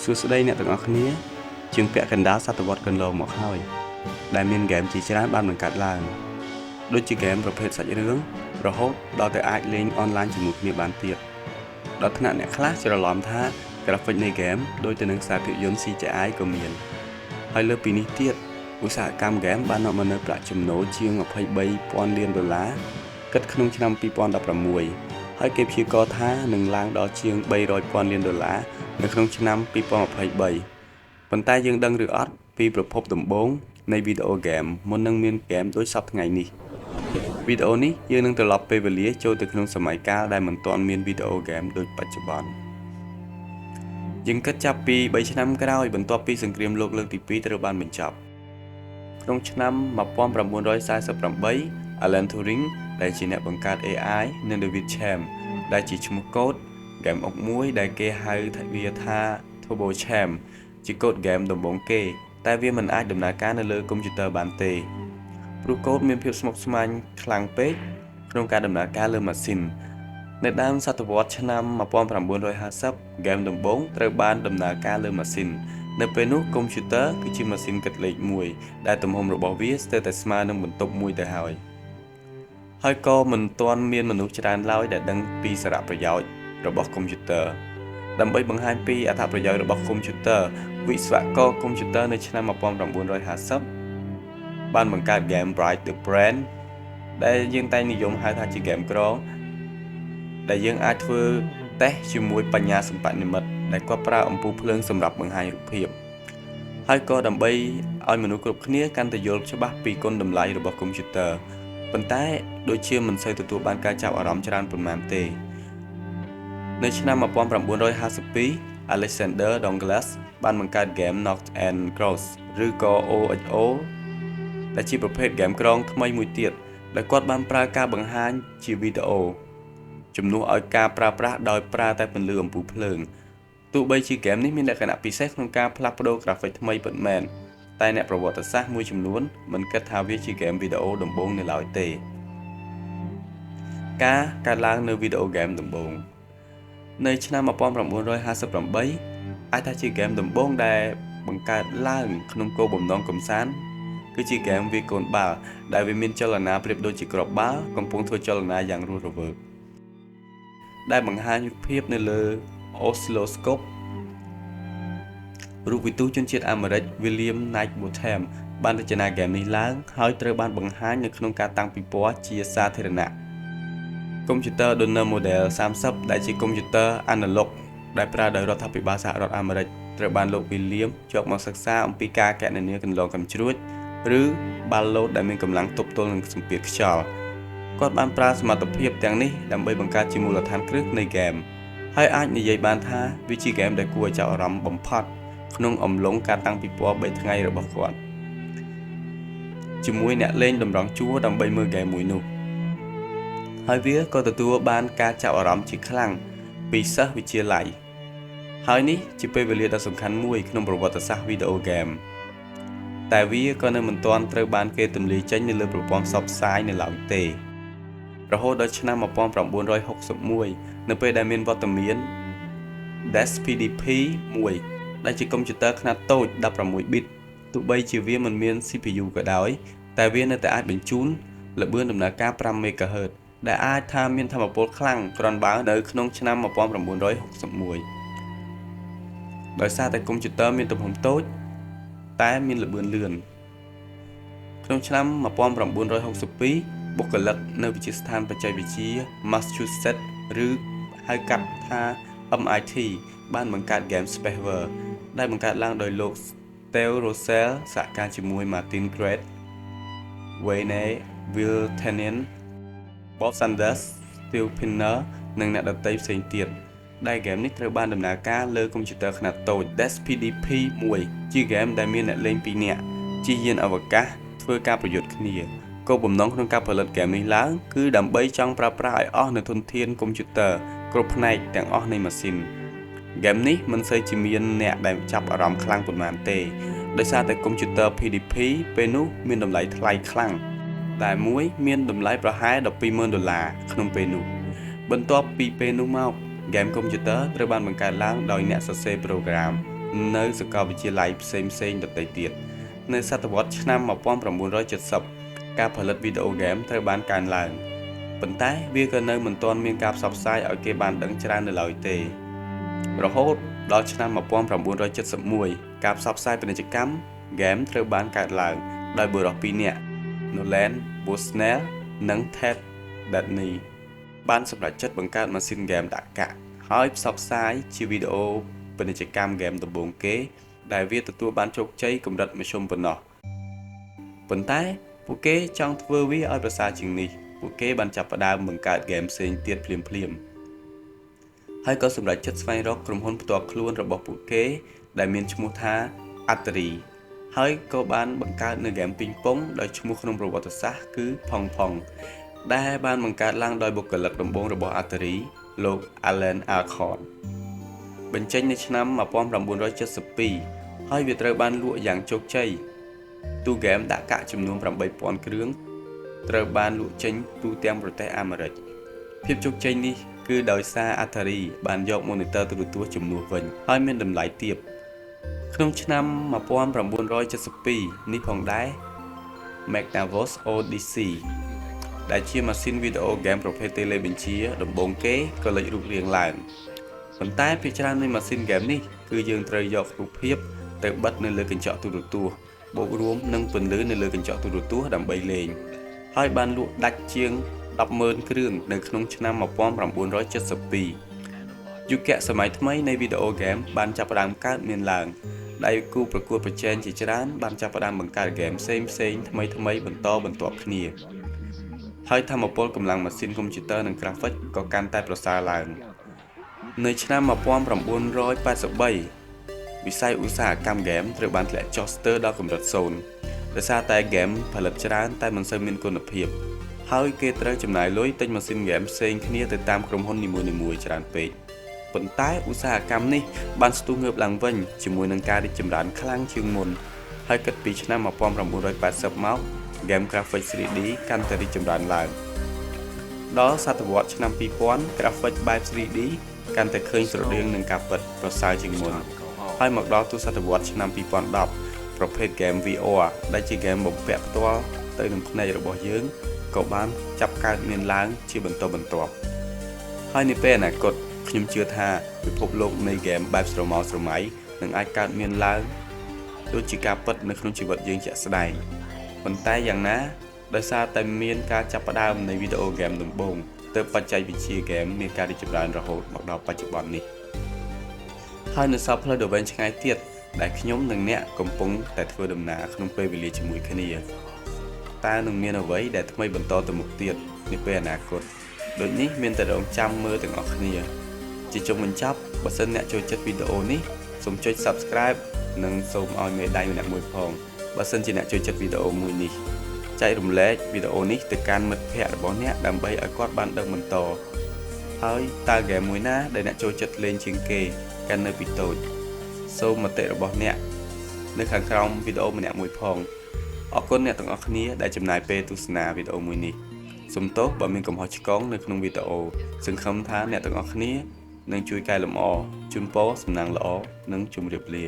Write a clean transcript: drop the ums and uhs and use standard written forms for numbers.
សួស្តីអ្នកទាំងអស់គ្នាជាងពាក់កណ្ដាលសតវត្សកន្លងមកហើយដែលមានហ្គេមជាច្រើនបានបង្កើតឡើងដូចជាហ្គេមប្រភេទសាច់រឿងរហូតដល់ទៅអាចលេងអនឡាញជាមួយគ្នាបានទៀតដល់ថ្នាក់អ្នកខ្លះច្រឡំថា graphic នៃហ្គេមដូចទៅនឹងខ្សែភាពយន្ត CGI ក៏មានហើយលើពីនេះទៀតឧស្សាហកម្មហ្គេមបាននាំមកនូវប្រាក់ចំណូលជាង$23,000 លានគិតក្នុងឆ្នាំ2016ហើយគេព្យាករណ៍ថានឹងឡើងដល់ជាង$300,000 លាននៅក្នុងឆ្នាំ2023ប៉ុន្តែយើងដឹងឬអត់ពីប្រភពដំបូងនៃវីដេអូហ្គេមមុននឹងមានហ្គេមដូចសពថ្ងៃនេះវីដេអូនេះយើងនឹងត្រឡប់ពេលវេលាចូលទៅក្នុងសម័យកាលដែលមិនទាន់មានវីដេអូហ្គេមដូចបច្ចុប្បន្នយើងគិតចាប់ពី3ឆ្នាំក្រោយបន្ទាប់ពីសង្គ្រាមលោកលើកទី2ត្រូវបានបញ្ចប់ក្នុងឆ្នាំ1948 Alan Turing ដែលជាអ្នកបង្កើត AI និង David Chaum ដែលជាឈ្មោះកូដហ្គេមអុកមួយដែលគេហៅវាថា Turbo Chaum ជាកូដហ្គេមដំបូងគេតែវាមិនអាចដំណើរការនៅលើកុំព្យូទ័របានទេព្រោះកូដមានភាពស្មុគស្មាញខ្លាំងពេកក្នុងការដំណើរការលើម៉ាស៊ីននៅដើមសតវត្សឆ្នាំ1950ហ្គេមដំបូងត្រូវបានដំណើរការលើម៉ាស៊ីននៅពេលនោះកុំព្យូទ័រគឺជាម៉ាស៊ីនគិតលេខមួយដែលទំហំរបស់វាស្ទើរតែស្មើនឹងបន្ទប់មួយទៅហើយក៏មិនទាន់មានមនុស្សច្រើនឡើយដែលដឹងពីសារៈប្រយោជន៍របស់កុំព្យូទ័រដើម្បីបង្ហាញពីអត្ថប្រយោជន៍របស់កុំព្យូទ័រវិស្វករកុំព្យូទ័រនៅឆ្នាំ1950បានបង្កើតហ្គេម Bright the Brand ដែលយើងតែងនិយមហៅថាជាហ្គេមក្រងដែលយើងអាចធ្វើតេស្តជាមួយបញ្ញាសិប្បនិម្មិតដែលគាត់ប្រើអំពូលភ្លើងសម្រាប់បង្ហាញរូបភាពហើយក៏ដើម្បីឲ្យមនុស្សគ្រប់គ្នាកាន់តែយល់ច្បាស់ពីគុណតម្លៃរបស់កុំព្យូទ័រប៉ុន្តែដូចជាមិនសូវទទួលបានការចាប់អារម្មណ៍ច្រើនប៉ុន្មានទេនៅឆ្នាំ1952 Alexander Douglas បានបង្កើតហ្គេម Knock and Cross ឬក៏ OXO ដែលជាប្រភេទហ្គេមក្រងថ្មីមួយទៀតដែលគាត់បានប្រើការបង្ហាញជាវីដេអូជំនួសឲ្យការប្រើប្រាស់ដោយប្រើតែពន្លឺអំពូលភ្លើងទោះបីជាហ្គេមនេះមានលក្ខណៈពិសេសក្នុងការផ្លាស់ប្ដូរ graphic ថ្មីពិតមែនតែអ្នកប្រវត្តិសាស្ត្រមួយចំនួនមិនគិតថាវាជាហ្គេមវីដេអូដំបូងនៅឡើយទេការកើតឡើងនៅវីដេអូហ្គេមដំបូងនៅឆ្នាំ1958អាចថាជាហ្គេមដំបូងដែលបង្កើតឡើងក្នុងគោលបំណងកម្សាន្តគឺជាហ្គេមវាយកូនបាល់ដែលវាមានចលនាប្រៀបដូចជាគ្រាប់បាល់កំពុងធ្វើចលនាយ៉ាងរស់រវើកដែលបង្ហាញរូបភាពនៅលើ Oscilloscope រូបវិទូជនជាតិអាមេរិក William Knight Botham បានរចនាហ្គេមនេះឡើងហើយត្រូវបានបង្ហាញនៅក្នុងការតាំងពិព័រណ៍ជាសាធារណៈកុំព្យូទ័រ Donner Model 30ដែលជាកុំព្យូទ័រអាណាឡុកដែលប្រើដោយរដ្ឋាភិបាលសហរដ្ឋអាមេរិកត្រូវបានលោក William យកមកសិក្សាអំពីការគណនាកន្លងកាំជ្រួចឬបាល់លោតដែលមានកម្លាំងទប់ទល់នឹងសម្ពាធខ្យល់គាត់បានប្រើសមត្ថភាពទាំងនេះដើម្បីបង្កើតជាមូលដ្ឋានគ្រឹះនៃហ្គេមហើយអាចនិយាយបានថាវាជាហ្គេមដែលគួរឲ្យចាប់អារម្មណ៍បំផុតក្នុងអំឡុងការតាំងពិព័រណ៍3ថ្ងៃរបស់គាត់ជាមួយអ្នកលេងតម្រង់ជួរដើម្បីមើលហ្គេមមួយនោះហើយវាក៏ទទួលបានការចាប់អារម្មណ៍ជាខ្លាំងពីសិស្សវិទ្យាល័យហើយនេះជាពេលវេលាដ៏សំខាន់មួយក្នុងប្រវត្តិសាស្ត្រវីដេអូហ្គេមតែវាក៏នៅមិនទាន់ត្រូវបានគេទម្លាយចេញនៅលើប្រព័ន្ធផ្សព្វផ្សាយនៅឡើយទេរហូតដល់ឆ្នាំ1961នៅពេលដែលមានវត្តមាន DES-PDP-1 ដែលជាកុំព្យូទ័រខ្នាតតូច16 bit ទោះបីជាវាមិនមាន CPU ក៏ដោយតែវានៅតែអាចបញ្ជូនល្បឿនដំណើរការ5 MHz ដែលអាចថាមានថាមពលខ្លាំងគ្រាន់បើនៅក្នុងឆ្នាំ1961ដោយសារតែកុំព្យូទ័រមានទំហំតូចតែមានល្បឿនលឿនក្នុងឆ្នាំ1962បុគ្គលិកនៅវិទ្យាស្ថានបច្ចេកវិទ្យា Massachusetts ឬហៅកាត់ថា MIT បានបង្កើតហ្គេម Spacewar ដែលបង្កើតឡើងដោយលោក Theo Rosell សហការជាមួយ Martin Grant Wayne Wiltanen Bob Sanders Steve Pinner និងអ្នកដទៃផ្សេងទៀតដែលហ្គេមនេះត្រូវបានដំណើរការលើកុំព្យូទ័រខ្នាតតូច DES-PDP-1 ជាហ្គេមដែលមានអ្នកលេង2នាក់ជិះយានអវកាសធ្វើការប្រយុទ្ធគ្នាគោលបំណងក្នុងការផលិតហ្គេមនេះឡើងគឺដើម្បីចង់ប្រើប្រាស់ឲ្យអស់នូវធនធានកុំព្យូទ័រគ្រប់ផ្នែកទាំងអស់នៃម៉ាស៊ីនហ្គេមនេះមិនសូវជាមានអ្នកដែលចាប់អារម្មណ៍ខ្លាំងប៉ុន្មានទេដោយសារតែកុំព្យូទ័រ PDP ពេលនោះមានតម្លៃថ្លៃខ្លាំងតែមួយមានតម្លៃប្រហែល$120,000ក្នុងពេលនោះបន្ទាប់ពីពេលនោះមកហ្គេមកុំព្យូទ័រត្រូវបានបង្កើតឡើងដោយអ្នកសរសេរប្រូក្រាម នៅសាកលវិទ្យាល័យផ្សេងៗដទៃទៀតនៅសតវត្សឆ្នាំ1970ការផលិតវីដេអូហ្គេមត្រូវបានកើនឡើងប៉ុន្តែវាក៏នៅមិនទាន់មានការផ្សព្វផ្សាយឲ្យគេបានដឹងច្រើននៅឡើយទេរហូតដល់ឆ្នាំ1971ការផ្សព្វផ្សាយពាណិជ្ជកម្មហ្គេមត្រូវបានកើតឡើងដោយបុរសពីរនាក់ Nolan Bushnell និង Ted Dudney បានសម្រេចចិត្តបង្កើតម៉ាស៊ីនហ្គេមដាក់កាក់ហើយផ្សព្វផ្សាយជាវីដេអូពាណិជ្ជកម្មហ្គេមដំបូងគេដែលវាទទួលបានជោគជ័យកម្រិតមធ្យមប៉ុណ្ណោះប៉ុន្តែពួកគេចង់ធ្វើវាឲ្យប្រសើរជាងនេះពួកគេបានចាប់ផ្ដើមបង្កើតហ្គេមផ្សេងទៀតភ្លាមៗហើយក៏សម្រេចចិត្តស្វែងរកក្រុមហ៊ុនផ្ទាល់ខ្លួនរបស់ពួកគេដែលមានឈ្មោះថា Atari ហើយក៏បានបង្កើតនៅហ្គេមពីងប៉ុងដោយឈ្មោះក្នុងប្រវត្តិសាស្ត្រគឺ Pong Pong ដែលបានបង្កើតឡើងដោយបុគ្គលិកដំបូងរបស់ Atari លោក Alan Alcorn បញ្ចេញនៅឆ្នាំ1972ហើយវាត្រូវបានលក់យ៉ាងជោគជ័យទូហ្គេមដាក់កាក់ចំនួន 8000 គ្រឿងត្រូវបានលក់ចេញទូទាំងប្រទេសអាមេរិកភាពជោគជ័យនេះគឺដោយសារ Atari បានយក monitor ទូរទស្សន៍ជំនួសវិញហើយមានតម្លៃទាបក្នុងឆ្នាំ1972នេះផងដែរ Magnavox Odyssey ដែលជាម៉ាស៊ីនវីដេអូហ្គេមប្រភេទតេឡេបញ្ជាដំបូងគេក៏លេចរូបរាងឡើងប៉ុន្តែភាគច្រើននៃម៉ាស៊ីនហ្គេមនេះគឺយើងត្រូវយករូបភាពទៅបិទនៅលើកញ្ចក់ទូរទស្សន៍បូករួមនឹងពន្លឺនៅលើកញ្ចក់ទូរទស្សន៍ដើម្បីលេងហើយបានលក់ដាច់ជាង 100000 គ្រឿងនៅក្នុងឆ្នាំ1972យុគសម័យថ្មីនៃវីដេអូហ្គេមបានចាប់ផ្ដើមកើតមានឡើងដែលគូប្រកួតប្រជែងជាច្រើនបានចាប់ផ្ដើមបង្កើតហ្គេមផ្សេងៗថ្មីៗបន្តបន្ទាប់គ្នាហើយថាមពលកម្លាំងម៉ាស៊ីនកុំព្យូទ័រនិងក្រាហ្វិកក៏កាន់តែប្រសើរឡើងនៅឆ្នាំ1983វិស័យឧស្សាហកម្មហ្គេមត្រូវបានធ្លាក់ចុះស្ទើរដល់កម្រិត0ដោយសារតែហ្គេមផលិតច្រើនតែមិនសូវមានគុណភាពហើយគេត្រូវចំណាយលុយទិញម៉ាស៊ីនហ្គេមផ្សេងគ្នាទៅតាមក្រុមហ៊ុននីមួយៗច្រើនពេកប៉ុន្តែឧស្សាហកម្មនេះបានស្ទុះងើបឡើងវិញជាមួយនឹងការរីកចម្រើនខ្លាំងជាងមុនហើយគិតពីឆ្នាំ1980មកហ្គេម Graphics 3D កាន់តែរីកចម្រើនឡើងដល់សតវត្សឆ្នាំ2000 Graphics បែប 3D កាន់តែឃើញស្រដៀងនឹងការពិតប្រសើរជាងមុនហើយមកដល់ទសតវត្សឆ្នាំ2010ប្រភេទហ្គេម VR ដែលជាហ្គេមបំពាក់ផ្ទាល់ទៅនឹងភ្នែករបស់យើងក៏បានចាប់កើតមានឡើងជាបន្តបន្ទាប់ហើយនាពេលអនាគតខ្ញុំជឿថាពិភពលោកនៃហ្គេមបែបស្រមោលស្រមៃនឹងអាចកើតមានឡើងដូចជាការពិតនៅក្នុងជីវិតយើងជាក់ស្ដែងប៉ុន្តែយ៉ាងណាដោយសារតែមានការចាប់ផ្ដើមនៃវីដេអូហ្គេមដំបូងទើបបច្ចេកវិទ្យាហ្គេមមានការរីកចម្រើនរហូតមកដល់បច្ចុប្បន្ននេះហើយនៅសល់ផ្លូវដ៏វែងឆ្ងាយទៀតដែលខ្ញុំនិងអ្នកកំពុងតែធ្វើដំណើរក្នុងពេលវេលាជាមួយគ្នាតើនឹងមានអ្វីដែលថ្មីបន្តទៅមុខទៀតនាពេលអនាគតដូចនេះមានតែរងចាំមើលទាំងអស់គ្នាជាចុងបញ្ចប់បើសិនអ្នកចូលចិត្តវីដេអូនេះសូមចុច Subscribe និងសូមឲ្យមេដៃម្នាក់មួយផងបើសិនជាអ្នកចូលចិត្តវីដេអូមួយនេះចែករំលែកវីដេអូនេះទៅកាន់មិត្តភ័ក្តិរបស់អ្នកដើម្បីឲ្យគាត់បានដឹងបន្តហើយតើហ្គេមមួយណាដែលអ្នកចូលចិត្តលេងជាងគេកាលនៅពីតូចសូមមតិរបស់អ្នកនៅខាងក្រោមវីដេអូម្នាក់មួយផងអរគុណអ្នកទាំងអស់គ្នាដែលចំណាយពេលទស្សនាវីដេអូមួយនេះសូមទោសបើមានកំហុសឆ្គងនៅក្នុងវីដេអូសង្ឃឹមថាអ្នកទាំងអស់គ្នានឹងជួយកែលម្អជូនពរសំណាងល្អនិងជម្រាបលា